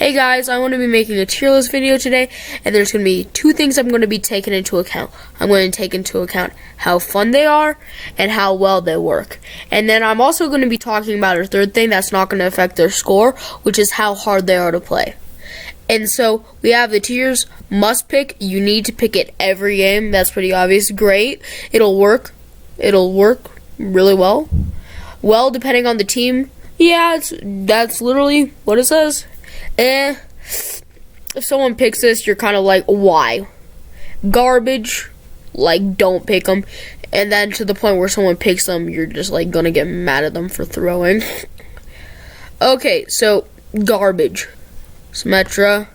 Hey guys, I want to be making a tier list video today, and there's going to be two things I'm going to be taking into account. I'm going to take into account how fun they are and how well they work. And then I'm also going to be talking about a third thing that's not going to affect their score, which is how hard they are to play. And so we have the tiers. Must pick. You need to pick it every game. That's pretty obvious. Great. It'll work. It'll work really well. Well, depending on the team. Yeah, that's literally what it says. If someone picks this, you're kind of like, why? Garbage, like, don't pick them. And then to the point where someone picks them, you're just like gonna get mad at them for throwing. Okay, so garbage. Symmetra.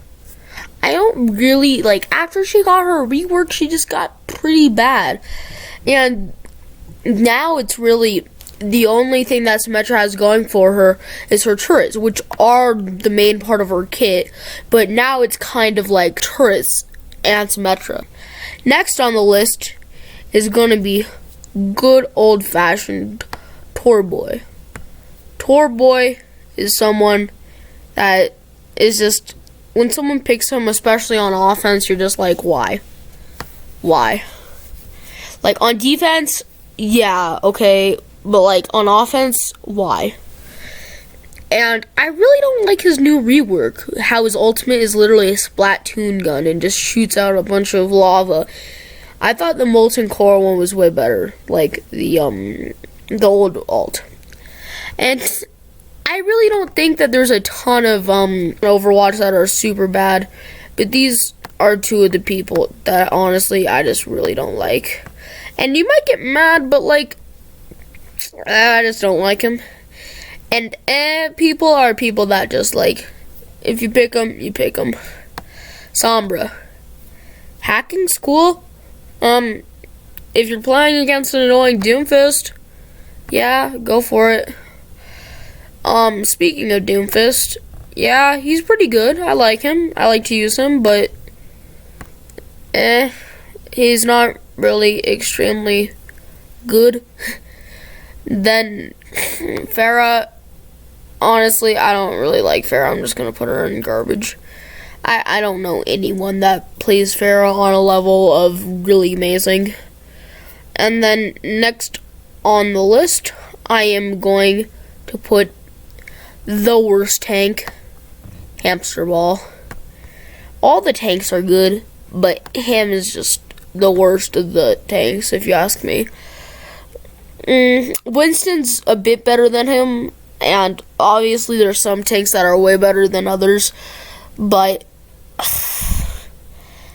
I don't really like, after she got her rework, she just got pretty bad. And now it's really the only thing that Symmetra has going for her is her turrets, which are the main part of her kit, but now it's kind of like turrets and Symmetra. Next on the list is going to be good old-fashioned Torboy. Torboy is someone that is just, when someone picks him, especially on offense, you're just like, why? Why? Like, on defense, yeah, okay, but like on offense, why? And I really don't like his new rework. How his ultimate is literally a Splatoon gun and just shoots out a bunch of lava. I thought the Molten Core one was way better, like the old alt. And I really don't think that there's a ton of Overwatch that are super bad, but these are two of the people that honestly I just really don't like. And you might get mad, but like, I just don't like him. And people are people that just like, if you pick them, you pick them. Sombra. Hacking school? If you're playing against an annoying Doomfist, yeah, go for it. Speaking of Doomfist, yeah, he's pretty good. I like him. I like to use him, but he's not really extremely good. Then Pharah, honestly, I don't really like Pharah. I'm just going to put her in garbage. I don't know anyone that plays Pharah on a level of really amazing. And then next on the list, I am going to put the worst tank, Hamster Ball. All the tanks are good, but him is just the worst of the tanks, if you ask me. Winston's a bit better than him, and obviously there's some tanks that are way better than others, but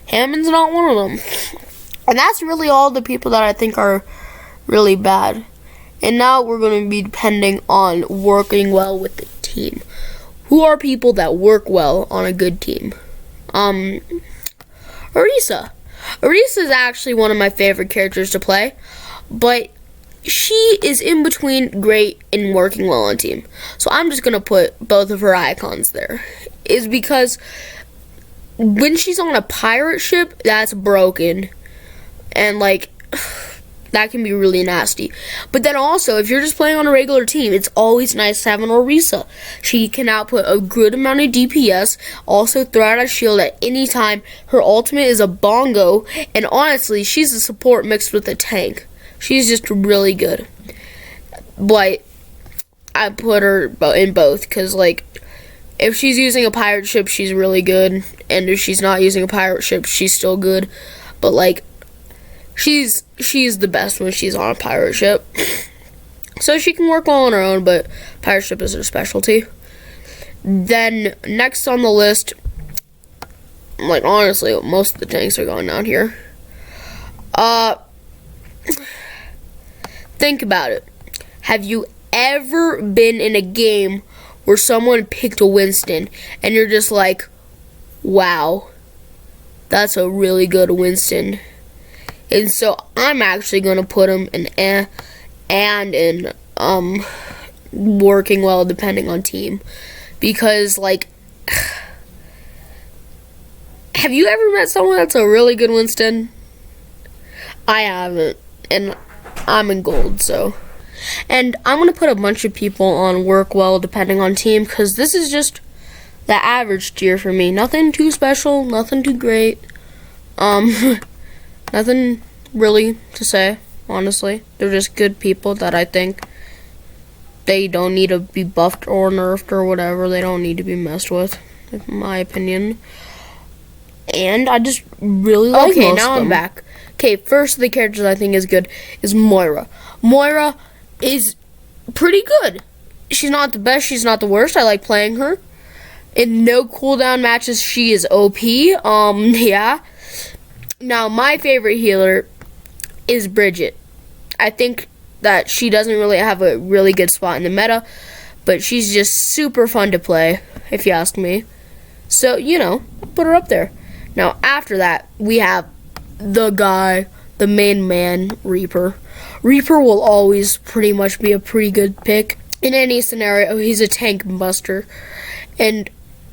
Hammond's not one of them. And that's really all the people that I think are really bad. And now we're going to be depending on working well with the team. Who are people that work well on a good team? Arisa. Arisa is actually one of my favorite characters to play, but she is in between great and working well on team. So I'm just going to put both of her icons there. Is because when she's on a pirate ship, that's broken. And like, that can be really nasty. But then also, if you're just playing on a regular team, it's always nice to have an Arisa. She can output a good amount of DPS, also throw out a shield at any time. Her ultimate is a bongo, and honestly, she's a support mixed with a tank. She's just really good. But I put her in both, because like, if she's using a pirate ship, she's really good. And if she's not using a pirate ship, she's still good. But like, she's the best when she's on a pirate ship. So she can work well on her own, but pirate ship is her specialty. Then next on the list, like honestly, most of the tanks are going down here. Think about it. Have you ever been in a game where someone picked a Winston and you're just like, wow, that's a really good Winston? And so I'm actually going to put him in and in working well depending on team. Because like, have you ever met someone that's a really good Winston? I haven't, and I'm in gold, so. And I'm going to put a bunch of people on work well depending on team, because this is the average tier for me. Nothing too special, nothing too great. Nothing really to say, honestly. They're just good people that I think they don't need to be buffed or nerfed or whatever. They don't need to be messed with, in my opinion. And I just really like most of them. Okay, now I'm back. Okay, first of the characters I think is good is Moira. Moira is pretty good. She's not the best, she's not the worst. I like playing her. In no cooldown matches, she is OP. Yeah. Now, my favorite healer is Bridget. I think that she doesn't really have a really good spot in the meta, but she's just super fun to play, if you ask me. So, you know, put her up there. Now, after that, we have the guy, the main man, Reaper. Reaper will always pretty much be a pretty good pick. In any scenario, he's a tank buster. And,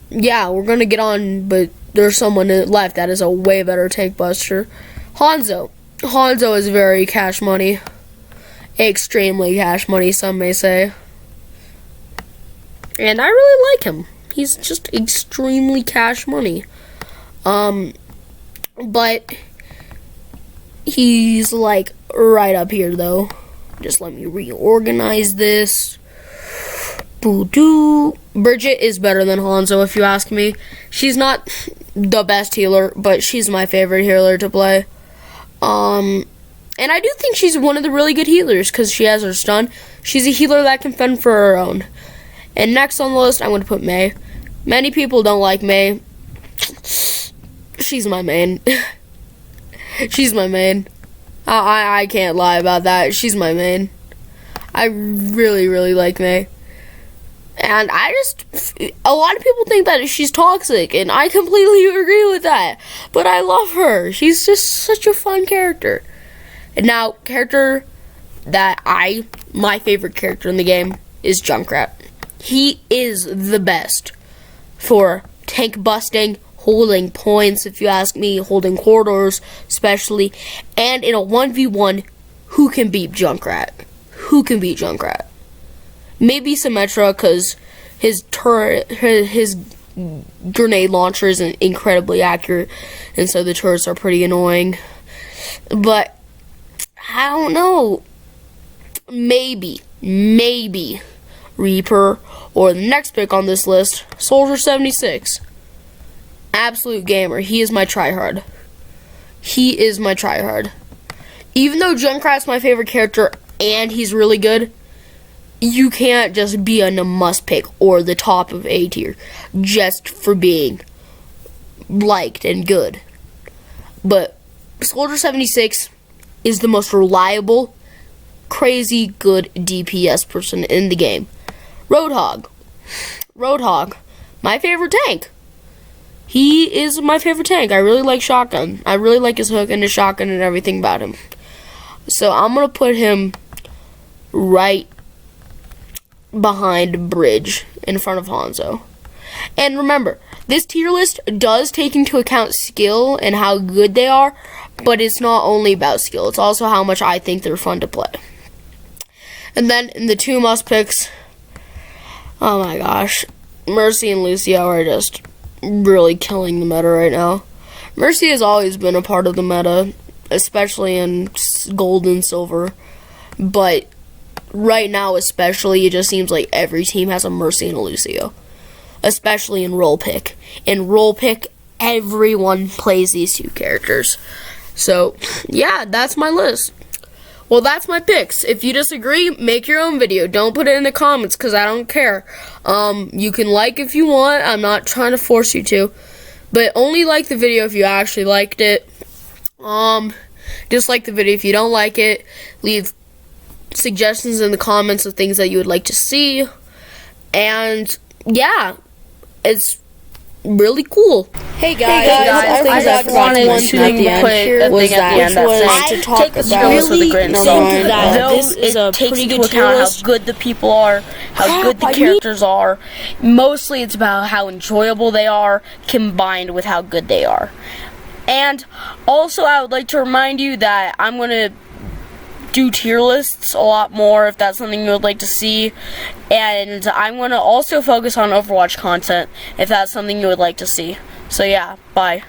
yeah, we're going to get on, but there's someone left that is a way better tank buster. Hanzo. Hanzo is very cash money. Extremely cash money, some may say. And I really like him. He's just extremely cash money. But he's like right up here though. Just let me reorganize this. Boo-doo. Bridget is better than Hanzo if you ask me. She's not the best healer, but she's my favorite healer to play. And I do think she's one of the really good healers because she has her stun. She's a healer that can fend for her own. And next on the list, I'm going to put Mei. Many people don't like Mei. She's my main. She's my main. I can't lie about that. She's my main. I really, really like Mei. And a lot of people think that she's toxic, and I completely agree with that. But I love her. She's just such a fun character. And now, my favorite character in the game is Junkrat. He is the best for tank busting, holding points, if you ask me, holding corridors, especially. And in a 1v1, who can beat Junkrat? Who can beat Junkrat? Maybe Symmetra, because his grenade launcher isn't incredibly accurate, and so the turrets are pretty annoying. But I don't know. Maybe Reaper, or the next pick on this list, Soldier 76. Absolute gamer. He is my tryhard. He is my tryhard. Even though Junkrat's my favorite character and he's really good, you can't just be a must pick or the top of A tier just for being liked and good. But Soldier 76 is the most reliable, crazy good DPS person in the game. Roadhog, my favorite tank. He is my favorite tank. I really like shotgun. I really like his hook and his shotgun and everything about him. So I'm going to put him right behind Bridge in front of Hanzo. And remember, this tier list does take into account skill and how good they are, but it's not only about skill. It's also how much I think they're fun to play. And then in the two must picks, oh my gosh, Mercy and Lucio are just really killing the meta right now. Mercy has always been a part of the meta, especially in gold and silver, but right now especially, it just seems like every team has a Mercy and a Lucio, especially in role pick. In role pick, everyone plays these two characters. So yeah, that's my list. Well, that's my picks. If you disagree, make your own video. Don't put it in the comments, because I don't care. You can like if you want. I'm not trying to force you to. But only like the video if you actually liked it. Dislike the video if you don't like it. Leave suggestions in the comments of things that you would like to see. And, yeah, it's really cool. Hey guys, I wanted to put a thing at the end that says take this video with a grain of salt. Though it takes into account how good the people are, how good the characters are. Mostly it's about how enjoyable they are combined with how good they are. And also I would like to remind you that I'm going to do tier lists a lot more if that's something you would like to see. And I'm going to also focus on Overwatch content if that's something you would like to see. So yeah, bye.